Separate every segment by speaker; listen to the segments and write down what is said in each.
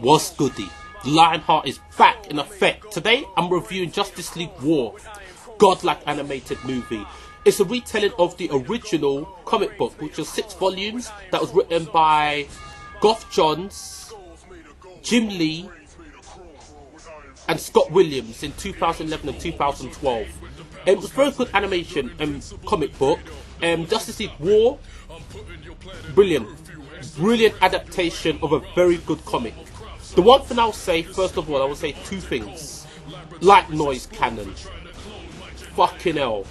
Speaker 1: What's goody? Lionheart is back in effect. Today I'm reviewing Justice League War, godlike animated movie. It's a retelling of the original comic book, which was 6 volumes, that was written by Geoff Johns, Jim Lee and Scott Williams in 2011 and 2012. It was a very good animation comic book. Justice League War, brilliant adaptation of a very good comic. The one thing I'll say, first of all, I will say 2 things. Light noise cannon. Fucking hell.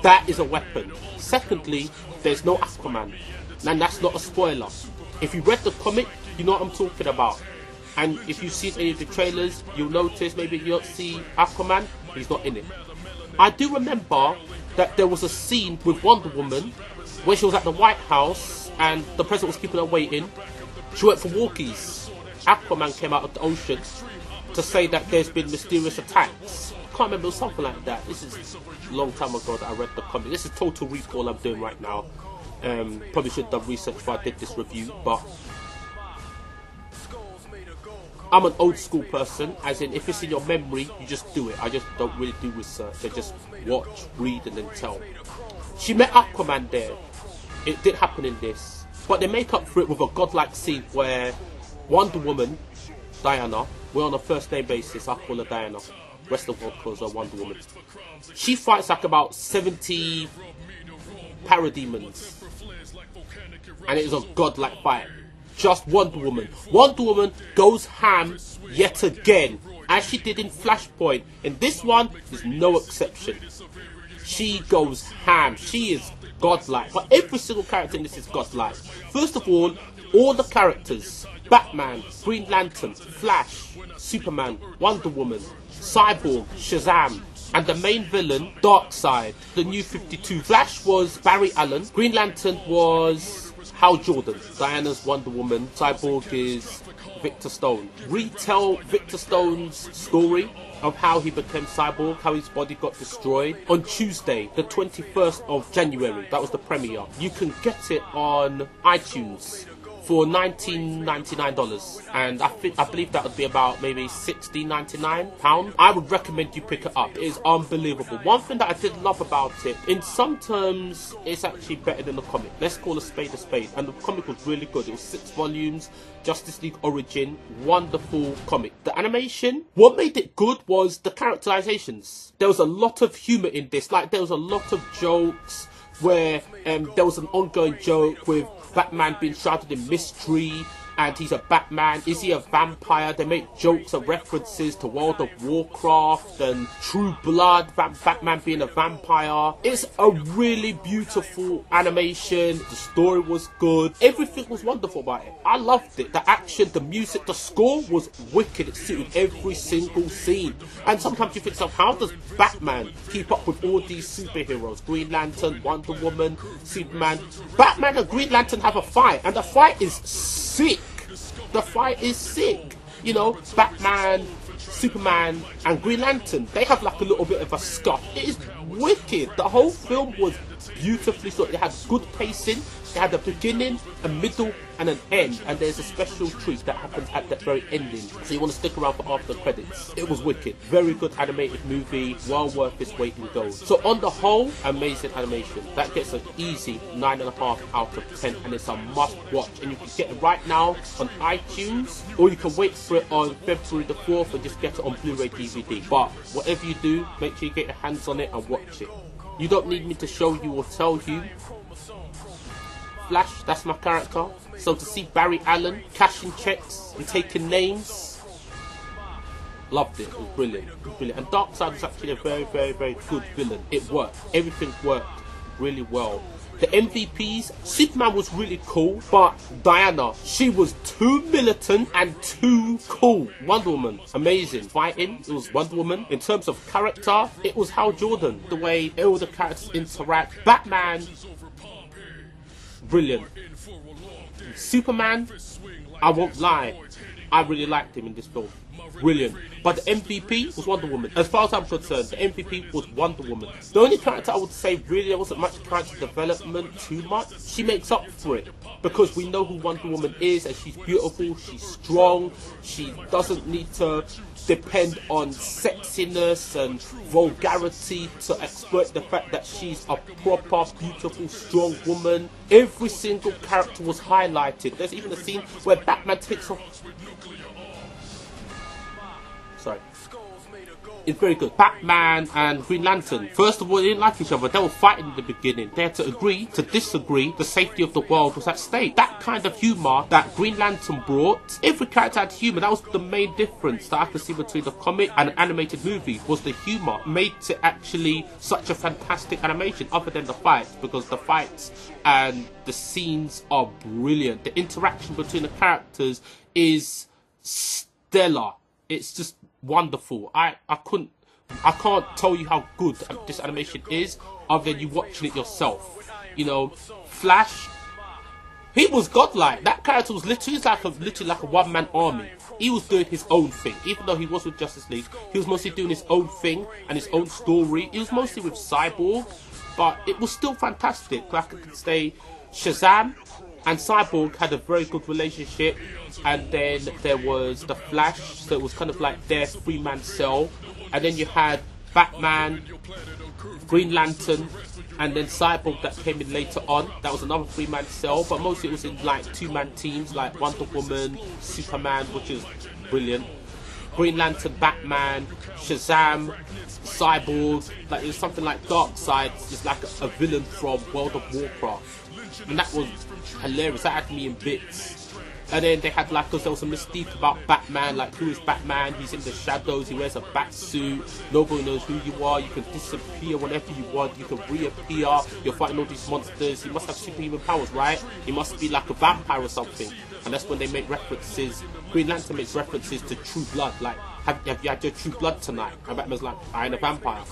Speaker 1: That is a weapon. Secondly, there's no Aquaman. And that's not a spoiler. If you read the comic, you know what I'm talking about. And if you've seen any of the trailers, you'll notice maybe you don't see Aquaman, he's not in it. I do remember that there was a scene with Wonder Woman when she was at the White House and the president was keeping her waiting. She went for walkies. Aquaman came out of the ocean to say that there's been mysterious attacks. I can't remember, something like that. This is a long time ago that I read the comic. This is total recall I'm doing right now. Probably should have done research before I did this review, but I'm an old school person, as in if it's in your memory, you just do it. I just don't really do research. I just watch, read and then tell. She met Aquaman there. It did happen in this. But they make up for it with a godlike scene where Wonder Woman, Diana, we're on a first name basis, I call her Diana. Rest of the world calls her Wonder Woman. She fights like about 70 parademons. And it is a godlike fight. Just Wonder Woman. Wonder Woman goes ham yet again, as she did in Flashpoint. And this one is no exception. She goes ham. She is godlike. But every single character in this is godlike. First of all the characters. Batman, Green Lantern, Flash, Superman, Wonder Woman, Cyborg, Shazam, and the main villain, Darkseid, the New 52. Flash was Barry Allen, Green Lantern was Hal Jordan, Diana's Wonder Woman, Cyborg is Victor Stone. Retell Victor Stone's story of how he became Cyborg, how his body got destroyed, on Tuesday, the 21st of January. That was the premiere. You can get it on iTunes for $19.99, and I believe that would be about maybe £16.99. I would recommend you pick it up. It is unbelievable. One thing that I did love about it, in some terms, it's actually better than the comic. Let's call a spade, and the comic was really good. It was 6 volumes, Justice League Origin, wonderful comic. The animation, what made it good was the characterizations. There was a lot of humour in this, like there was a lot of jokes where there was an ongoing joke with Batman being shrouded in mystery, and he's a Batman. Is he a vampire? They make jokes and references to World of Warcraft and True Blood, Batman being a vampire. It's a really beautiful animation. The story was good. Everything was wonderful about it. I loved it. The action, the music, the score was wicked. It suited every single scene. And sometimes you think, so how does Batman keep up with all these superheroes? Green Lantern, Wonder Woman, Superman. Batman and Green Lantern have a fight, and the fight is sick. The fight is sick. You know, Batman, Superman and Green Lantern, they have like a little bit of a scuff. It is wicked. The whole film was beautifully shot. It had good pacing. It had a beginning, a middle and an end, and there's a special treat that happens at that very ending, so you want to stick around for after credits. It was wicked. Very good animated movie, well worth its weight in gold. So on the whole, amazing animation. That gets an easy 9.5 out of 10, and it's a must watch, and you can get it right now on iTunes, or you can wait for it on February the 4th and just get it on Blu-ray DVD. But whatever you do, make sure you get your hands on it and watch it. You don't need me to show you or tell you. Flash, that's my character. So to see Barry Allen cashing checks and taking names, loved it. It was brilliant. It was brilliant. And Darkseid was actually a very, very, very good villain. It worked. Everything worked really well. The MVPs, Superman was really cool, but Diana, she was too militant and too cool. Wonder Woman, amazing. Fighting, it was Wonder Woman. In terms of character, it was Hal Jordan. The way all the characters interact. Batman, brilliant. Superman, I won't lie, I really liked him in this film. brilliant. But the MVP was Wonder Woman. As far as I'm concerned, the MVP was Wonder Woman. The only character I would say really there wasn't much character development too much. She makes up for it because we know who Wonder Woman is, and she's beautiful, she's strong, she doesn't need to depend on sexiness and vulgarity to exploit the fact that she's a proper, beautiful, strong woman. Every single character was highlighted. There's even a scene where Batman takes off. Sorry. It's very good. Batman and Green Lantern. First of all, they didn't like each other. They were fighting in the beginning. They had to agree to disagree. The safety of the world was at stake. That kind of humour that Green Lantern brought, every character had humour. That was the main difference that I could see between the comic and an animated movie, was the humour. Made it actually such a fantastic animation, other than the fights, because the fights and the scenes are brilliant. The interaction between the characters is stellar. It's just wonderful. I can't tell you how good this animation is other than you watching it yourself. You know, Flash, he was godlike. That character was literally like a one-man army. He was doing his own thing. Even though he was with Justice League, he was mostly doing his own thing and his own story. He was mostly with Cyborg, but it was still fantastic. Like I could say, Shazam and Cyborg had a very good relationship, and then there was the Flash, so it was kind of like their three-man cell, and then you had Batman, Green Lantern, and then Cyborg that came in later on. That was another three-man cell, but mostly it was in like two-man teams, like Wonder Woman, Superman, which is brilliant, Green Lantern, Batman, Shazam, Cyborg. Like it's something like Darkseid, it's like a villain from World of Warcraft. And that was hilarious. That had me in bits. And then they had like, because there was a mystique about Batman, like who is Batman? He's in the shadows, he wears a bat suit, nobody knows who you are, you can disappear whenever you want, you can reappear, you're fighting all these monsters, he must have superhuman powers, right? He must be like a vampire or something. And that's when they make references, Green Lantern makes references to True Blood, like, have you had your True Blood tonight? And Batman's like, I ain't a vampire.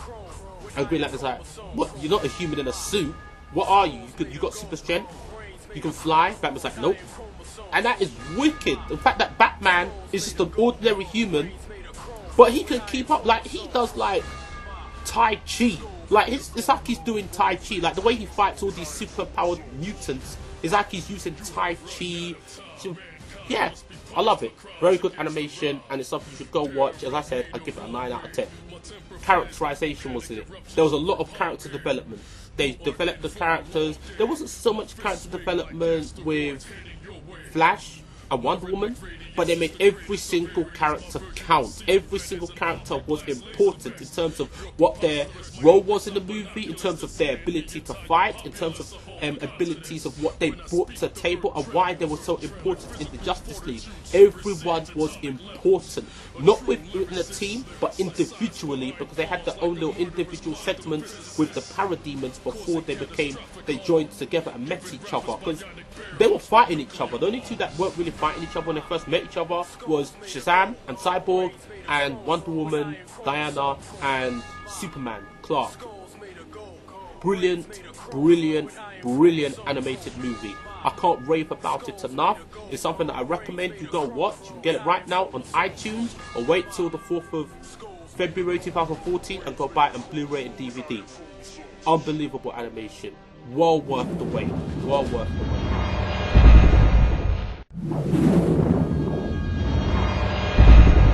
Speaker 1: And Green Lantern's like, what, you're not a human in a suit? What are you? You got super strength? You can fly? Batman's like, nope. And that is wicked. The fact that Batman is just an ordinary human, but he can keep up, like, he does, like, Tai Chi. Like, it's like he's doing Tai Chi. Like, the way he fights all these super-powered mutants is like he's using Tai Chi. So, yeah, I love it. Very good animation, and it's something you should go watch. As I said, I give it a 9 out of 10. Characterization was in it. There was a lot of character development. They developed the characters. There wasn't so much character development with Flash and Wonder Woman, but they made every single character count. Every single character was important in terms of what their role was in the movie, in terms of their ability to fight, in terms of abilities of what they brought to the table and why they were so important in the Justice League. Everyone was important, not within a team, but individually, because they had their own little individual segments with the Parademons before they joined together and met each other, because they were fighting each other. The only two that weren't really fighting each other when they first met each other was Shazam and Cyborg, and Wonder Woman, Diana, and Superman, Clark. Brilliant, brilliant, brilliant animated movie. I can't rave about it enough. It's something that I recommend you go watch. You can get it right now on iTunes, or wait till the 4th of February 2014 and go buy it on Blu-ray and DVD. Unbelievable animation. Well worth the wait. Well worth the wait.